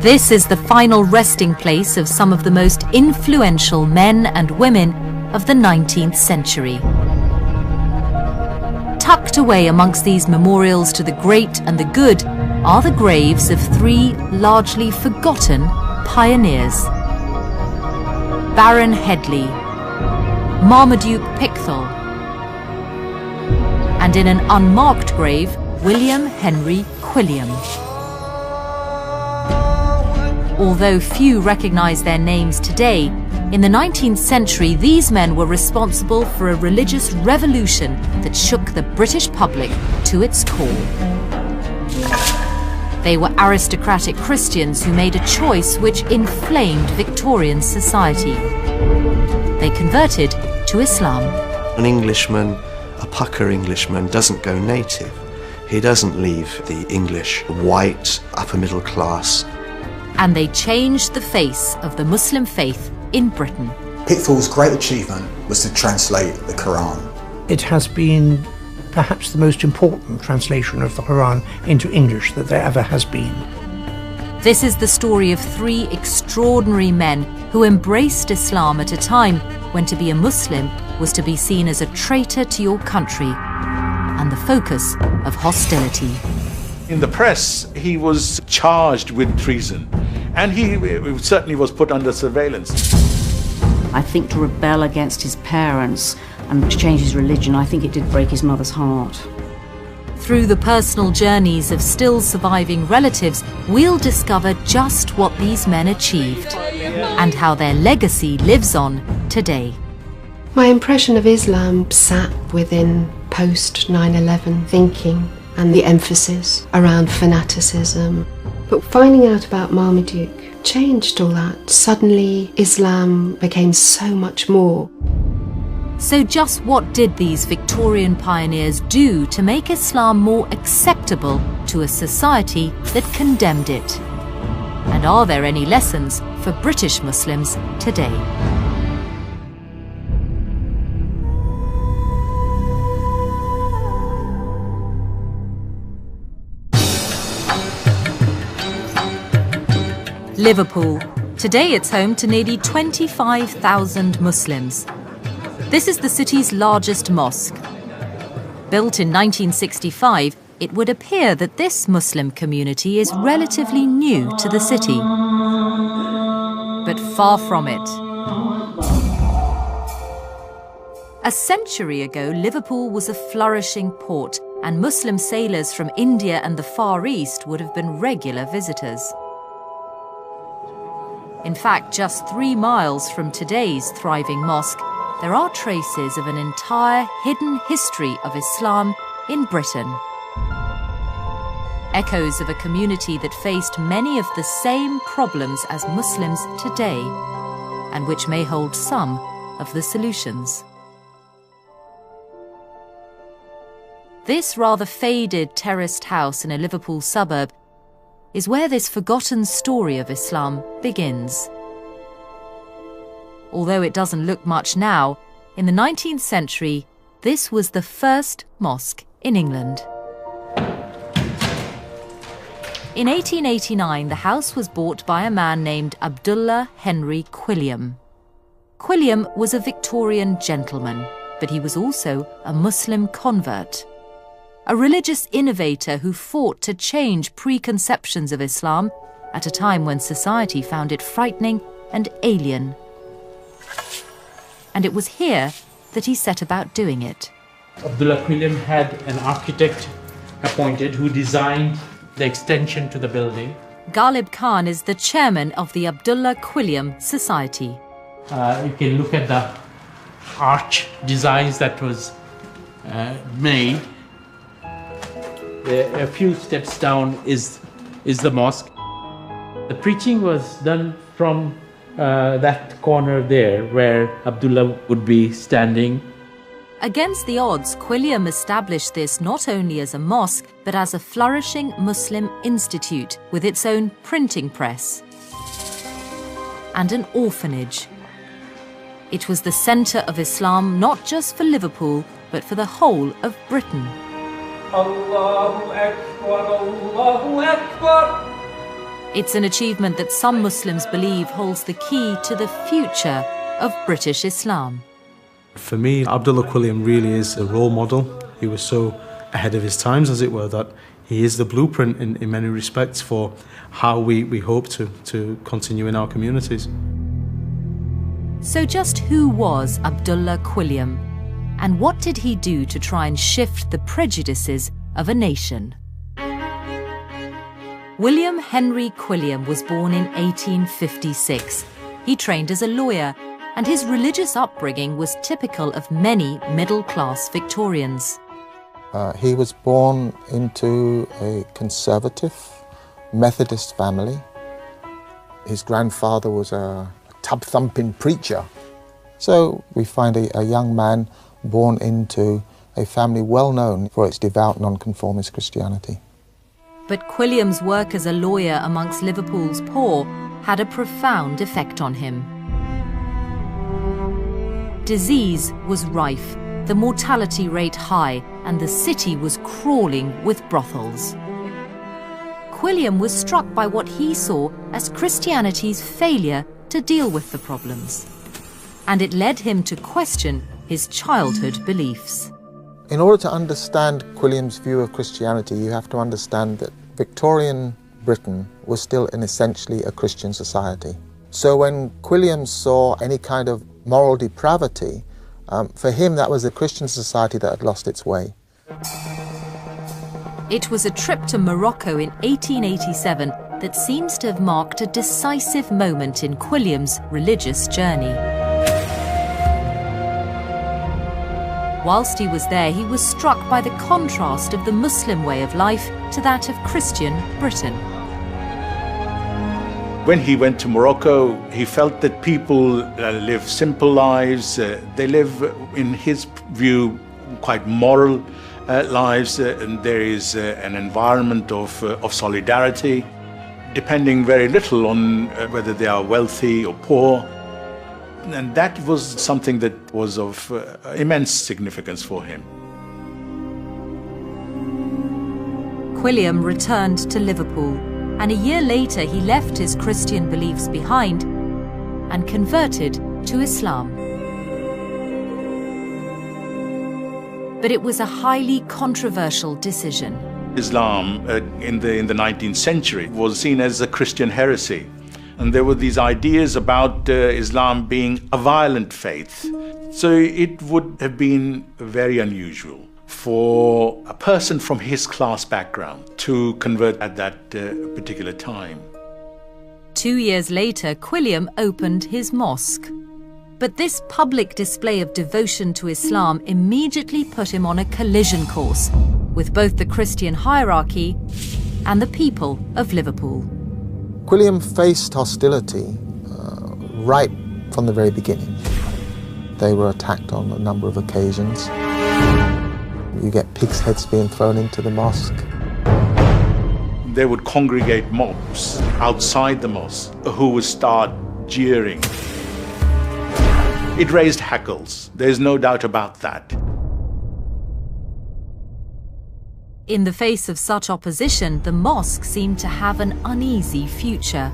This is the final resting place of some of the most influential men and women of the 19th century. Tucked away amongst these memorials to the great and the good are the graves of three largely forgotten pioneers. Baron Headley, Marmaduke Pickthall, and in an unmarked grave, William Henry Quilliam. Although few recognize their names today, in the 19th century these men were responsible for a religious revolution that shook the British public to its core. They were aristocratic Christians who made a choice which inflamed Victorian society. They converted to Islam. An Englishman, a pucker Englishman, doesn't go native. He doesn't leave the English white, upper middle class. And they changed the face of the Muslim faith in Britain. Pickthall's great achievement was to translate the Quran. It has been perhaps the most important translation of the Quran into English that there ever has been. This is the story of three extraordinary men who embraced Islam at a time when to be a Muslim was to be seen as a traitor to your country and the focus of hostility. In the press, he was charged with treason, and he certainly was put under surveillance. I think to rebel against his parents and to change his religion, I think it did break his mother's heart. Through the personal journeys of still surviving relatives, we'll discover just what these men achieved and how their legacy lives on today. My impression of Islam sat within post 9/11 thinking and the emphasis around fanaticism. But finding out about Marmaduke changed all that. Suddenly, Islam became so much more. So just what did these Victorian pioneers do to make Islam more acceptable to a society that condemned it? And are there any lessons for British Muslims today? Liverpool. Today it's home to nearly 25,000 Muslims. This is the city's largest mosque. Built in 1965, it would appear that this Muslim community is relatively new to the city. But far from it. A century ago, Liverpool was a flourishing port, and Muslim sailors from India and the Far East would have been regular visitors. In fact, just 3 miles from today's thriving mosque, there are traces of an entire hidden history of Islam in Britain. Echoes of a community that faced many of the same problems as Muslims today, and which may hold some of the solutions. This rather faded terraced house in a Liverpool suburb is where this forgotten story of Islam begins. Although it doesn't look much now, in the 19th century, this was the first mosque in England. In 1889, the house was bought by a man named Abdullah Henry Quilliam. Quilliam was a Victorian gentleman, but he was also a Muslim convert. A religious innovator who fought to change preconceptions of Islam at a time when society found it frightening and alien. And it was here that he set about doing it. Abdullah Quilliam had an architect appointed who designed the extension to the building. Ghalib Khan is the chairman of the Abdullah Quilliam Society. You can look at the arch designs that was made. A few steps down is the mosque. The preaching was done from that corner there where Abdullah would be standing. Against the odds, Quilliam established this not only as a mosque, but as a flourishing Muslim institute with its own printing press and an orphanage. It was the centre of Islam not just for Liverpool, but for the whole of Britain. Allahu Akbar, Allahu Akbar. It's an achievement that some Muslims believe holds the key to the future of British Islam. For me, Abdullah Quilliam really is a role model. He was so ahead of his times, as it were, that he is the blueprint in many respects for how we hope to continue in our communities. So just who was Abdullah Quilliam? And what did he do to try and shift the prejudices of a nation? William Henry Quilliam was born in 1856. He trained as a lawyer, and his religious upbringing was typical of many middle-class Victorians. He was born into a conservative Methodist family. His grandfather was a tub-thumping preacher. So we find a young man born into a family well known for its devout nonconformist Christianity. But Quilliam's work as a lawyer amongst Liverpool's poor had a profound effect on him. Disease was rife, the mortality rate high, and the city was crawling with brothels. Quilliam was struck by what he saw as Christianity's failure to deal with the problems, and it led him to question his childhood beliefs. In order to understand Quilliam's view of Christianity, you have to understand that Victorian Britain was still essentially a Christian society. So when Quilliam saw any kind of moral depravity, for him that was a Christian society that had lost its way. It was a trip to Morocco in 1887 that seems to have marked a decisive moment in Quilliam's religious journey. Whilst he was there, he was struck by the contrast of the Muslim way of life to that of Christian Britain. When he went to Morocco, he felt that people live simple lives. They live, in his view, quite moral lives, and there is an environment of solidarity, depending very little on whether they are wealthy or poor. And that was something that was of immense significance for him. Quilliam returned to Liverpool, and a year later he left his Christian beliefs behind and converted to Islam. But it was a highly controversial decision. Islam in the 19th century was seen as a Christian heresy. And there were these ideas about Islam being a violent faith. So it would have been very unusual for a person from his class background to convert at that particular time. 2 years later, Quilliam opened his mosque. But this public display of devotion to Islam immediately put him on a collision course with both the Christian hierarchy and the people of Liverpool. Quilliam faced hostility right from the very beginning. They were attacked on a number of occasions. You get pigs' heads being thrown into the mosque. They would congregate mobs outside the mosque who would start jeering. It raised hackles, there's no doubt about that. In the face of such opposition, the mosque seemed to have an uneasy future.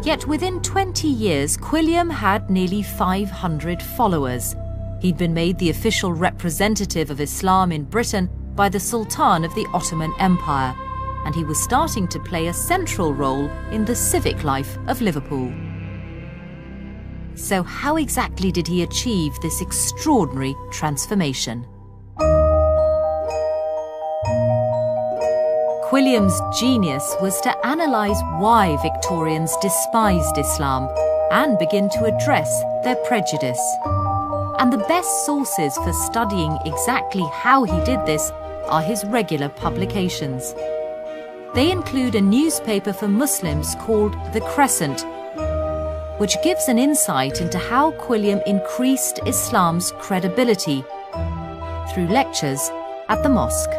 Yet within 20 years, Quilliam had nearly 500 followers. He'd been made the official representative of Islam in Britain by the Sultan of the Ottoman Empire, and he was starting to play a central role in the civic life of Liverpool. So how exactly did he achieve this extraordinary transformation? Quilliam's genius was to analyse why Victorians despised Islam and begin to address their prejudice. And the best sources for studying exactly how he did this are his regular publications. They include a newspaper for Muslims called The Crescent, which gives an insight into how Quilliam increased Islam's credibility through lectures at the mosque.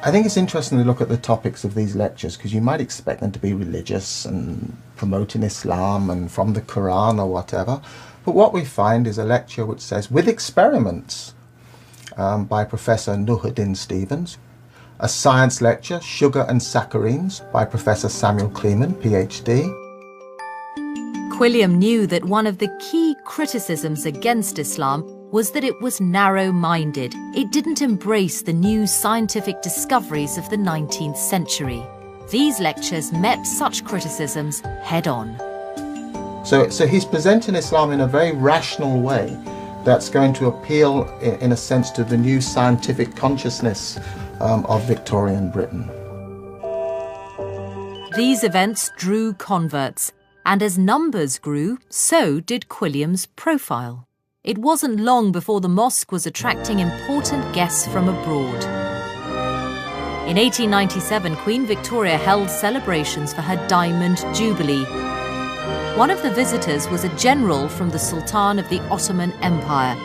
I think it's interesting to look at the topics of these lectures because you might expect them to be religious and promoting Islam and from the Quran or whatever. But what we find is a lecture which says, with experiments by Professor Nuhuddin Stevens, a science lecture, Sugar and Saccharines, by Professor Samuel Kleeman, PhD. Quilliam knew that one of the key criticisms against Islam was that it was narrow-minded. It didn't embrace the new scientific discoveries of the 19th century. These lectures met such criticisms head-on. So he's presenting Islam in a very rational way that's going to appeal, in a sense, to the new scientific consciousness of Victorian Britain. These events drew converts, and as numbers grew, so did Quilliam's profile. It wasn't long before the mosque was attracting important guests from abroad. In 1897, Queen Victoria held celebrations for her Diamond Jubilee. One of the visitors was a general from the Sultan of the Ottoman Empire,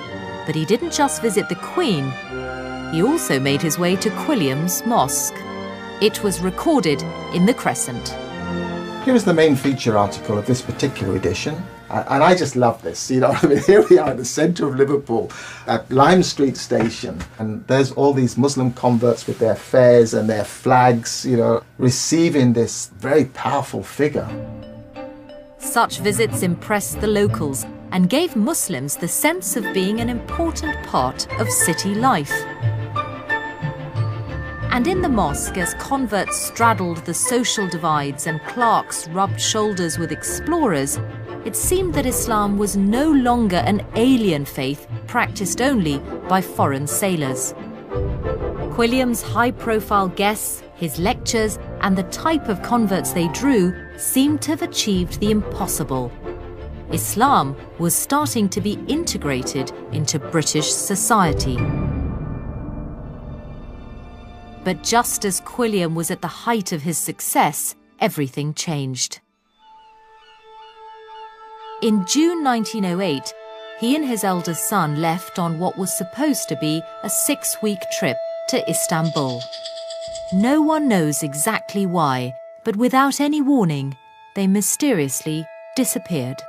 but he didn't just visit the Queen, he also made his way to Quilliam's mosque. It was recorded in the Crescent. Here is the main feature article of this particular edition, and I just love this. You know, I mean, here we are in the centre of Liverpool at Lime Street Station, and there's all these Muslim converts with their fairs and their flags, you know, receiving this very powerful figure. Such visits impressed the locals and gave Muslims the sense of being an important part of city life. And in the mosque, as converts straddled the social divides and clerks rubbed shoulders with explorers, it seemed that Islam was no longer an alien faith practiced only by foreign sailors. Quilliam's high-profile guests, his lectures, and the type of converts they drew seemed to have achieved the impossible. Islam was starting to be integrated into British society. But just as Quilliam was at the height of his success, everything changed. In June 1908, he and his eldest son left on what was supposed to be a 6-week trip to Istanbul. No one knows exactly why, but without any warning, they mysteriously disappeared.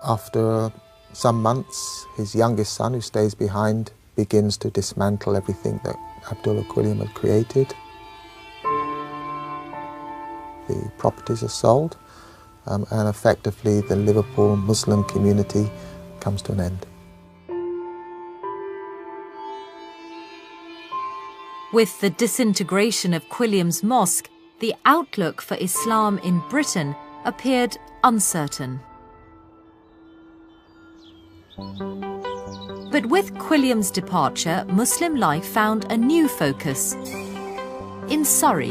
After some months, his youngest son, who stays behind, begins to dismantle everything that Abdullah Quilliam had created. The properties are sold, and effectively the Liverpool Muslim community comes to an end. With the disintegration of Quilliam's mosque, the outlook for Islam in Britain appeared uncertain. But with Quilliam's departure, Muslim life found a new focus in Surrey.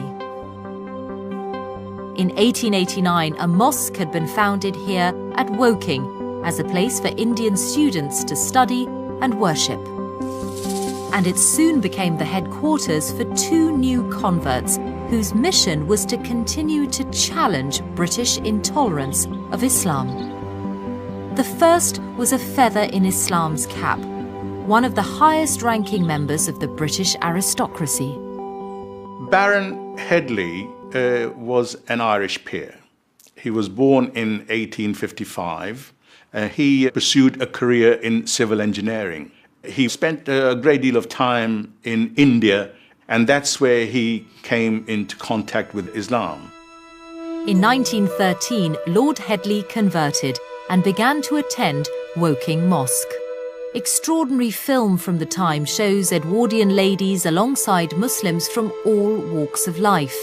In 1889, a mosque had been founded here at Woking as a place for Indian students to study and worship. And it soon became the headquarters for 2 new converts whose mission was to continue to challenge British intolerance of Islam. The first was a feather in Islam's cap, one of the highest-ranking members of the British aristocracy. Baron Headley was an Irish peer. He was born in 1855. He pursued a career in civil engineering. He spent a great deal of time in India, and that's where he came into contact with Islam. In 1913, Lord Headley converted and began to attend Woking Mosque. Extraordinary film from the time shows Edwardian ladies alongside Muslims from all walks of life.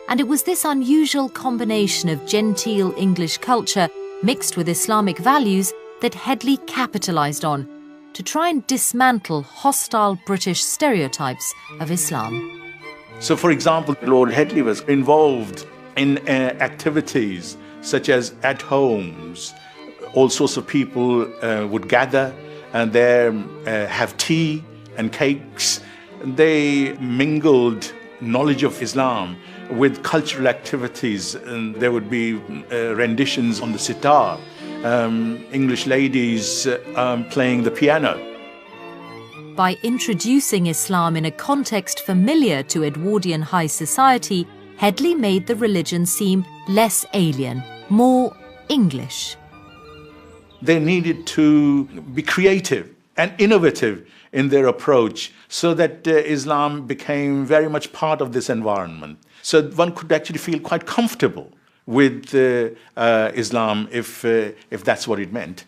And it was this unusual combination of genteel English culture mixed with Islamic values that Headley capitalised on to try and dismantle hostile British stereotypes of Islam. So, for example, Lord Headley was involved in activities such as at homes. All sorts of people would gather and there have tea and cakes. They mingled knowledge of Islam with cultural activities, and there would be renditions on the sitar, English ladies playing the piano. By introducing Islam in a context familiar to Edwardian high society, Headley made the religion seem less alien, more English. They needed to be creative and innovative in their approach, so that Islam became very much part of this environment. So one could actually feel quite comfortable with Islam if that's what it meant.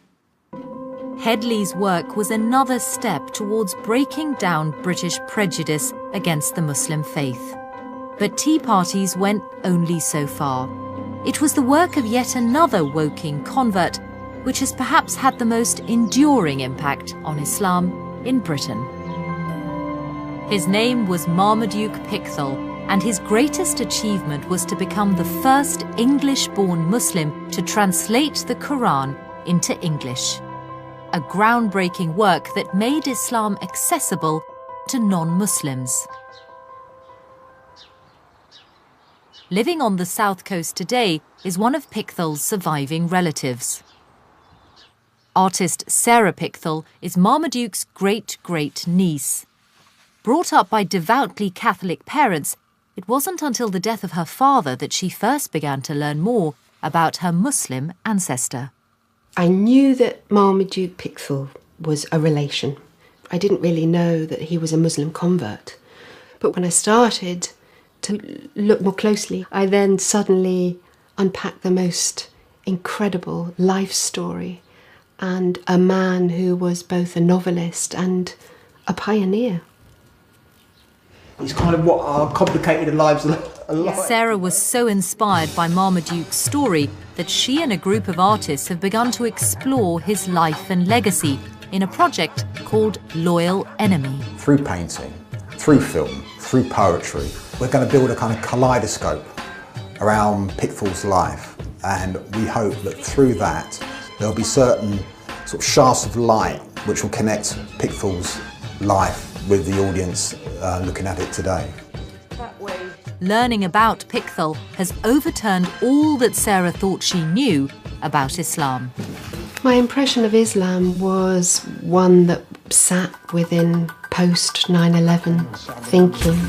Headley's work was another step towards breaking down British prejudice against the Muslim faith. But tea parties went only so far. It was the work of yet another Woking convert which has perhaps had the most enduring impact on Islam in Britain. His name was Marmaduke Pickthall, and his greatest achievement was to become the first English-born Muslim to translate the Quran into English. A groundbreaking work that made Islam accessible to non-Muslims. Living on the south coast today is one of Pickthall's surviving relatives. Artist Sarah Pickthall is Marmaduke's great-great-niece. Brought up by devoutly Catholic parents, it wasn't until the death of her father that she first began to learn more about her Muslim ancestor. I knew that Marmaduke Pickthall was a relation. I didn't really know that he was a Muslim convert. But when I started to look more closely, I then suddenly unpacked the most incredible life story and a man who was both a novelist and a pioneer. It's kind of what complicated the lives a lot. Sarah was so inspired by Marmaduke's story that she and a group of artists have begun to explore his life and legacy in a project called Loyal Enemy. Through painting, through film, through poetry, we're going to build a kind of kaleidoscope around Pickthall's life, and we hope that through that there'll be certain sort of shafts of light which will connect Pickthall's life with the audience looking at it today. Learning about Pickthall has overturned all that Sarah thought she knew about Islam. My impression of Islam was one that sat within post 9/11 thinking.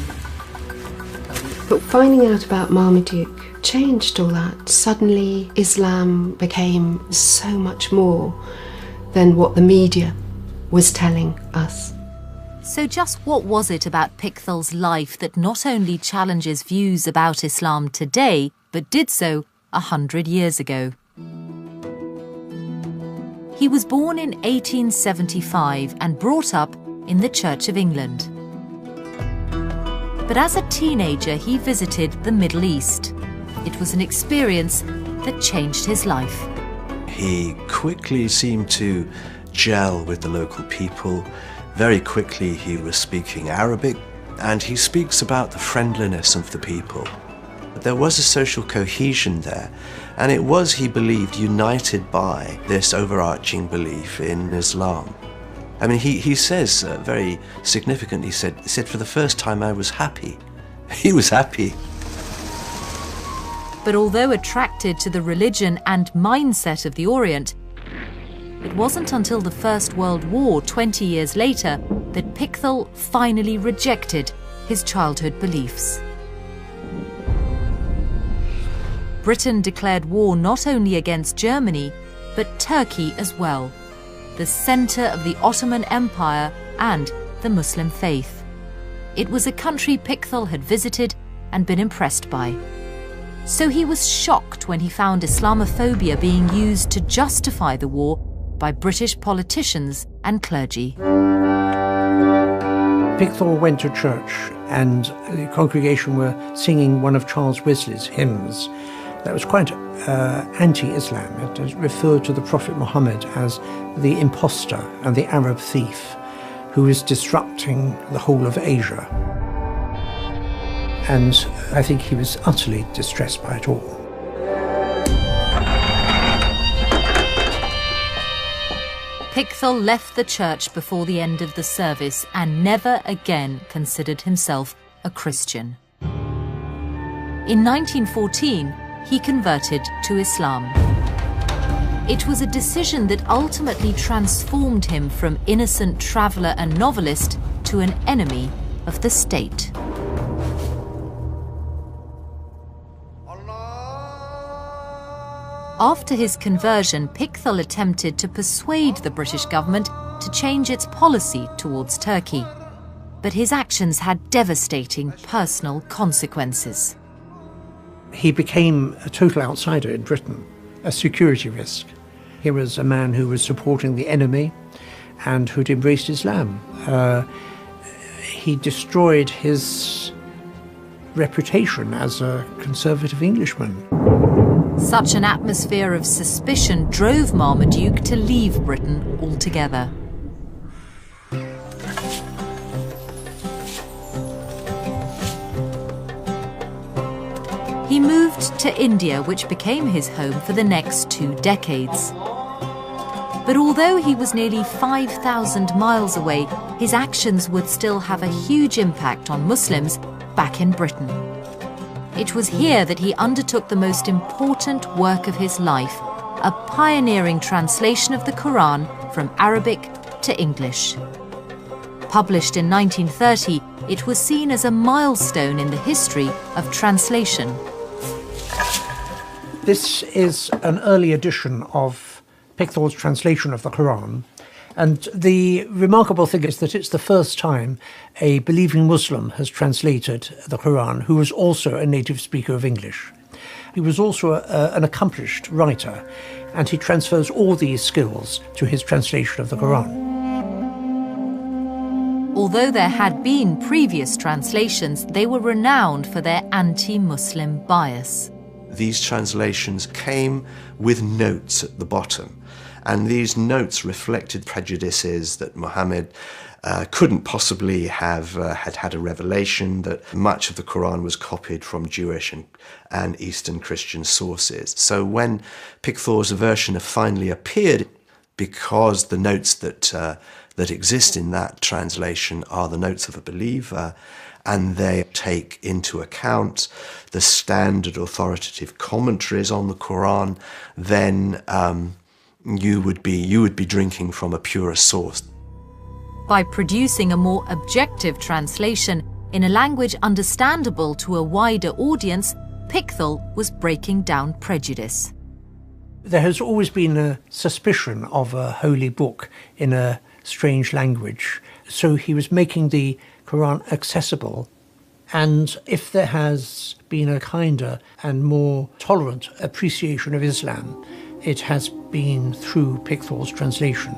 But finding out about Marmaduke changed all that. Suddenly Islam became so much more than what the media was telling us. So just what was it about Pickthall's life that not only challenges views about Islam today, but did so 100 years ago? He was born in 1875 and brought up in the Church of England. But as a teenager, he visited the Middle East. It was an experience that changed his life. He quickly seemed to gel with the local people. Very quickly he was speaking Arabic, and he speaks about the friendliness of the people. But there was a social cohesion there, and it was, he believed, united by this overarching belief in Islam. I mean, he says very significantly, he said, for the first time I was happy. He was happy. But although attracted to the religion and mindset of the Orient, it wasn't until the First World War 20 years later that Pickthall finally rejected his childhood beliefs. Britain declared war not only against Germany, but Turkey as well, the centre of the Ottoman Empire and the Muslim faith. It was a country Pickthall had visited and been impressed by. So he was shocked when he found Islamophobia being used to justify the war by British politicians and clergy. Pickthall went to church and the congregation were singing one of Charles Wesley's hymns that was quite anti-Islam. It referred to the Prophet Muhammad as the impostor and the Arab thief who is disrupting the whole of Asia. And I think he was utterly distressed by it all. Pickthall left the church before the end of the service and never again considered himself a Christian. In 1914, he converted to Islam. It was a decision that ultimately transformed him from innocent traveller and novelist to an enemy of the state. After his conversion, Pickthall attempted to persuade the British government to change its policy towards Turkey. But his actions had devastating personal consequences. He became a total outsider in Britain, a security risk. He was a man who was supporting the enemy and who'd embraced Islam. He destroyed his reputation as a conservative Englishman. Such an atmosphere of suspicion drove Marmaduke to leave Britain altogether. He moved to India, which became his home for the next 2 decades. But although he was nearly 5,000 miles away, his actions would still have a huge impact on Muslims back in Britain. It was here that he undertook the most important work of his life, a pioneering translation of the Quran from Arabic to English. Published in 1930, it was seen as a milestone in the history of translation. This is an early edition of Pickthall's translation of the Quran, and the remarkable thing is that it's the first time a believing Muslim has translated the Quran who was also a native speaker of English. He was also an accomplished writer, and he transfers all these skills to his translation of the Quran. Although there had been previous translations, they were renowned for their anti-Muslim bias. These translations came with notes at the bottom, and these notes reflected prejudices that Muhammad couldn't possibly have had a revelation, that much of the Quran was copied from Jewish and Eastern Christian sources. So when Pickthall's version finally appeared, because the notes that exist in that translation are the notes of a believer, and they take into account the standard authoritative commentaries on the Quran, then you would be drinking from a purer source. By producing a more objective translation in a language understandable to a wider audience, Pickthall was breaking down prejudice. There has always been a suspicion of a holy book in a strange language, so he was making the Quran accessible. And if there has been a kinder and more tolerant appreciation of Islam, it has been through Pickthall's translation.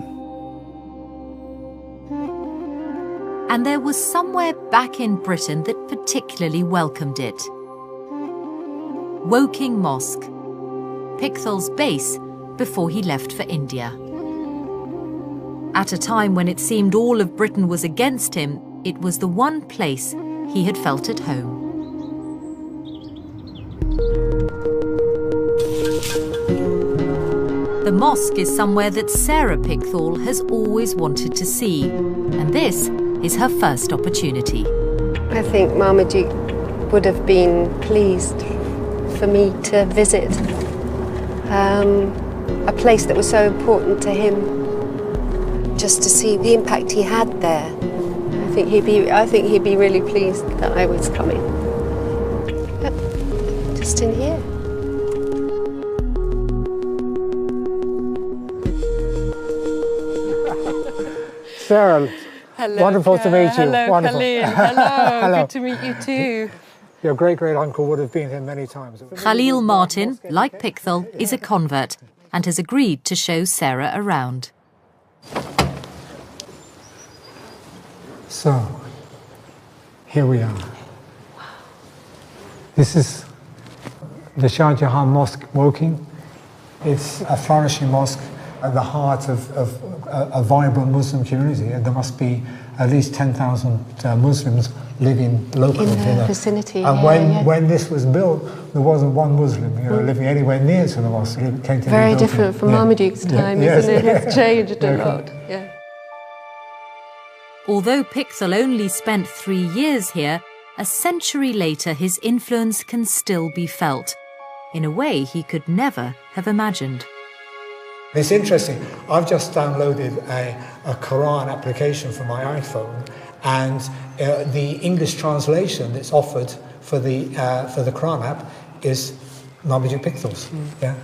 And there was somewhere back in Britain that particularly welcomed it. Woking Mosque, Pickthall's base before he left for India. At a time when it seemed all of Britain was against him, it was the one place he had felt at home. The mosque is somewhere that Sarah Pickthall has always wanted to see, and this is her first opportunity. I think Marmaduke would have been pleased for me to visit a place that was so important to him, just to see the impact he had there. I think he'd be really pleased that I was coming. Yep, just in here. Sarah, hello, wonderful to meet you. Hello, wonderful. Khalil. Hello. Hello. Good to meet you too. Your great-great-uncle would have been here many times. Khalil Martin, like Pickthall, is a convert and has agreed to show Sarah around. So, here we are. This is the Shah Jahan Mosque, Woking. It's a flourishing mosque at the heart of a vibrant Muslim community. There must be at least 10,000 Muslims living locally in the vicinity. And when this was built, there wasn't one Muslim living anywhere near to the mosque. It came to very different from Marmaduke's time, isn't it? It's changed a lot. Yeah. Although Pickthall only spent 3 years here, a century later his influence can still be felt, in a way he could never have imagined. It's interesting, I've just downloaded a Quran application for my iPhone, and the English translation that's offered for the Quran app is Marmaduke Pickthall's. Yeah.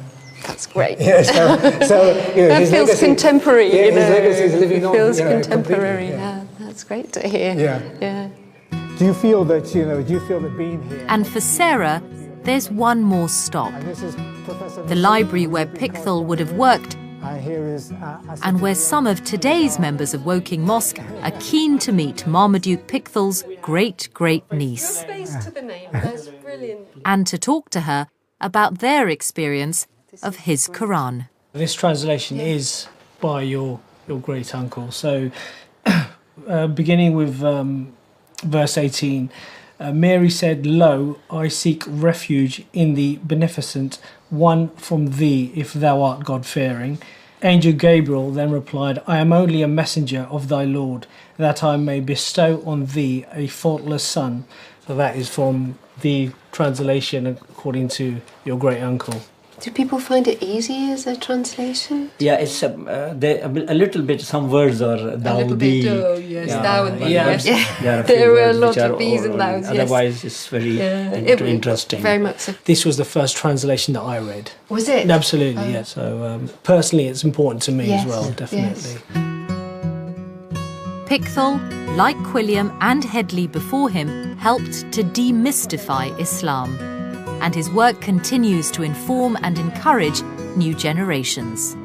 That's great. Yeah, so that his feels legacy, contemporary. Yeah, his legacy is living on. Feels contemporary. Yeah. That's great to hear. Yeah. Do you feel that being here? And for Sarah, there's one more stop. And this is Professor The library where Pickthall would have worked, here is, and where some of today's members of Woking Mosque are keen to meet Marmaduke Pickthall's great-great-niece. Space to the name. That's brilliant. And to talk to her about their experience of his Quran. This translation is by your great uncle. So, beginning with verse 18, Mary said, "Lo, I seek refuge in the beneficent one from thee, if thou art God-fearing." Angel Gabriel then replied, "I am only a messenger of thy Lord, that I may bestow on thee a faultless son." So that is from the translation according to your great uncle. Do people find it easy as a translation? Yeah, it's a little bit. Some words are thou, a little thee. bit, yes, thou and thee. Yes. Yeah. There were a lot of these and thous. Otherwise, it's very interesting. Very much so. This was the first translation that I read. Was it? Absolutely, yeah. So personally, it's important to me as well, definitely. Yes. Pickthall, like Quilliam and Headley before him, helped to demystify Islam, and his work continues to inform and encourage new generations.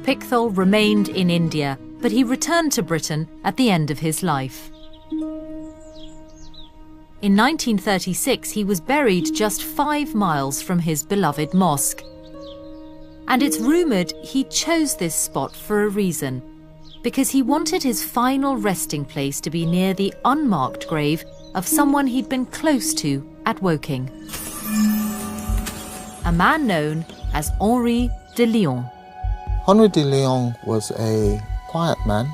Pickthall remained in India, but he returned to Britain at the end of his life. In 1936, he was buried just 5 miles from his beloved mosque. And it's rumoured he chose this spot for a reason, because he wanted his final resting place to be near the unmarked grave of someone he'd been close to at Woking. A man known as Henri de Lyon. Henri de Lyon was a quiet man,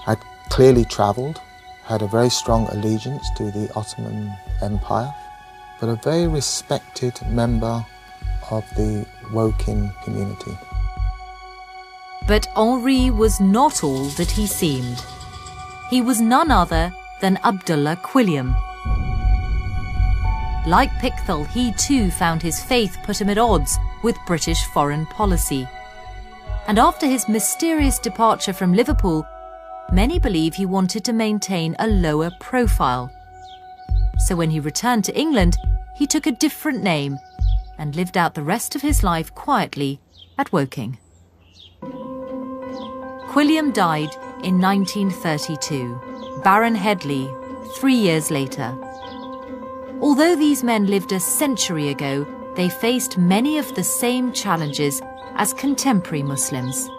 had clearly travelled, had a very strong allegiance to the Ottoman Empire, but a very respected member of the Woking community. But Henri was not all that he seemed. He was none other than Abdullah Quilliam. Like Pickthall, he too found his faith put him at odds with British foreign policy. And after his mysterious departure from Liverpool, many believe he wanted to maintain a lower profile. So when he returned to England, he took a different name and lived out the rest of his life quietly at Woking. Quilliam died in 1932, Baron Headley 3 years later. Although these men lived a century ago, they faced many of the same challenges as contemporary Muslims.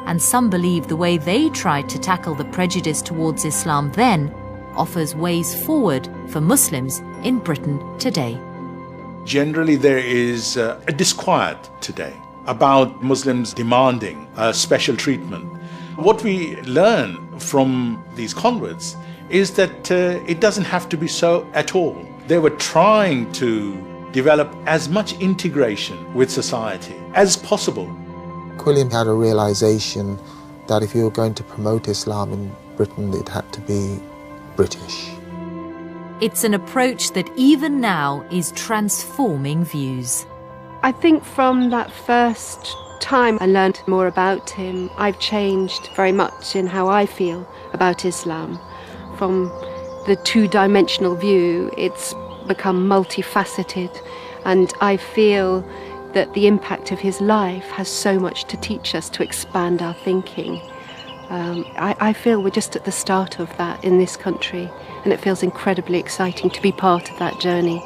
And some believe the way they tried to tackle the prejudice towards Islam then offers ways forward for Muslims in Britain today. Generally, there is a disquiet today about Muslims demanding special treatment. What we learn from these converts is that it doesn't have to be so at all. They were trying to develop as much integration with society as possible. Quilliam had a realisation that if you were going to promote Islam in Britain, it had to be British. It's an approach that even now is transforming views. I think from that first time I learned more about him, I've changed very much in how I feel about Islam. From the two-dimensional view, it's become multifaceted, and I feel that the impact of his life has so much to teach us, to expand our thinking. I feel we're just at the start of that in this country, and it feels incredibly exciting to be part of that journey.